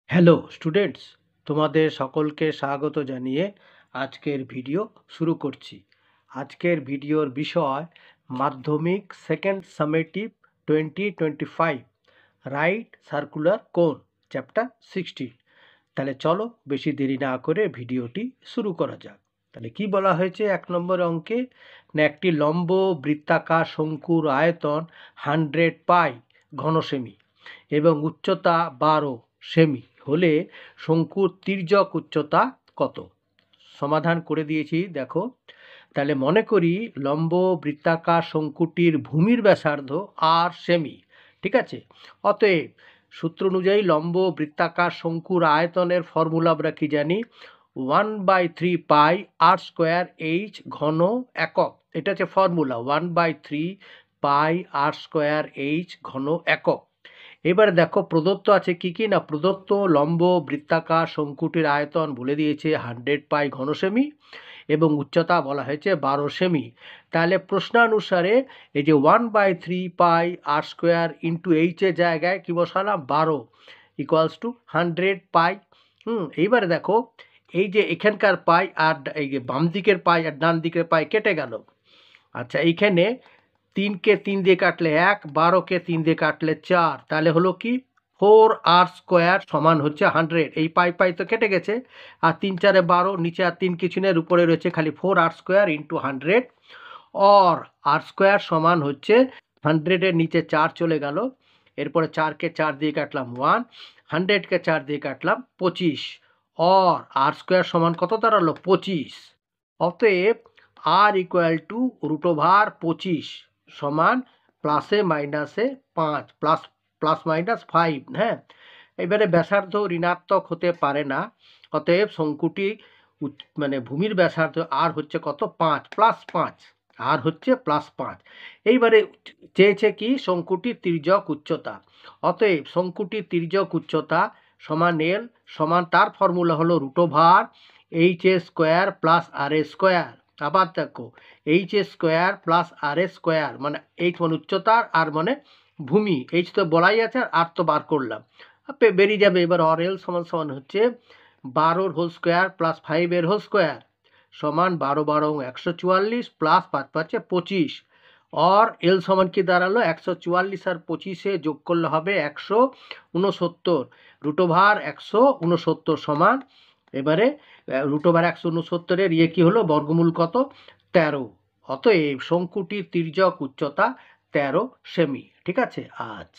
Hello students, তোমাদের সকলকে স্বাগত জানিয়ে আজকের ভিডিও শুরু করছি। আজকের ভিডিওর বিষয় মাধ্যমিক সেকেন্ড সামেটিভ 2025 রাইট সার্কুলার কোন চ্যাপ্টার 16। তাহলে চলো বেশি দেরি না করে ভিডিওটি শুরু করা যাক। তাহলে কি বলা হয়েছে এক নম্বর অঙ্কে, না একটি লম্ব বৃত্তাকার শঙ্কুর আয়তন 100 পাই ঘন সেমি এবং উচ্চতা 12 সেমি হলে শঙ্কুর তির্যক উচ্চতা কত? সমাধান করে দিয়েছি, দেখো। তাহলে মনে করি লম্ব বৃত্তাকার শঙ্কুটির ভূমির ব্যাসার্ধ আর সেমি, ঠিক আছে। অতএব সূত্র অনুযায়ী লম্ব বৃত্তাকার শঙ্কুর আয়তনের ফর্মুলা আমরা কি জানি? 1/3 পাই আর স্কোয়ার এইচ ঘন একক। এটা হচ্ছে ফর্মুলা, 1/3 পাই আর স্কোয়ার এইচ ঘন একক। এবারে দেখো প্রদত্ত আছে কি কি, না প্রদত্ত লম্ব বৃত্তাকার শঙ্কুটির আয়তন বলে দিয়েছে 100 পাই ঘন সেমি এবং উচ্চতা বলা হয়েছে 12 সেমি। তাহলে প্রশ্নানুসারে এই যে 1/3 পাই আর স্কোয়ার ইন্টু এইচের জায়গায় কি বসালাম? 12 ইকুয়ালস টু 100 পাই। এইবারে দেখো এই যে এখানকার পাই আর এই যে বাম দিকের পাই আর ডান দিকের পাই কেটে গেল। আচ্ছা, এইখানে 3কে 3 দিয়ে কাটলে 1, 12কে 3 দিয়ে কাটলে 4, তাহলে হলো কি 4 আর স্কোয়ার সমান হচ্ছে 100। এই পাই পাই তো কেটে গেছে, আর 3 4 12, নিচে আর 3 কিছু নেই, উপরে রয়েছে খালি 4 R square into 100, or R square সমান হচ্ছে 100-এর নিচে 4 চলে গেল, এরপরে 4কে 4 দিয়ে কাটলাম 1, 100কে 4 দিয়ে কাটলাম 25, অর আর স্কোয়ার সমান কত দাঁড়ালো? 25। অতএব আর ইকুয়াল টু √25 সমান প্লাসে মাইনাসে 5 প্লাস মাইনাস 5। হ্যাঁ, এবারে ব্যাসার্ধ ঋণাত্মক হতে পারে না, অতএব শঙ্কুটি মানে ভূমির ব্যাসার্ধ আর হচ্ছে কত? 5 প্লাস 5, আর হচ্ছে প্লাস 5। এইবারে চেয়েছে কি? শঙ্কুটির তির্যক উচ্চতা। অতএব শঙ্কুটির তির্যক উচ্চতা সমান এল সমান, তার ফর্মুলা হলো √এইচ স্কোয়ার প্লাস আর স্কোয়ার। আবার দেখো এইচ স্কোয়ার প্লাস আর স্কোয়ার, মানে এইচ মানে উচ্চতার, আর মানে ভূমি। এইচ তো বলাই আছে, আর তো বার করলাম, বেরিয়ে যাবে। এবার অর এল সমান সমান হচ্ছে 12 whole square plus 5 whole square সমান 12 12 144 প্লাস 5 5 25। অর এল সমান কি দাঁড়ালো? 144 আর 25-এ যোগ করলে হবে 169, √169 সমান। এবারে √169-এর কি হলো? বর্গমূল কত? 13। অতএব শঙ্কুটির তির্যক উচ্চতা 13 সেমি। ঠিক আছে। আজ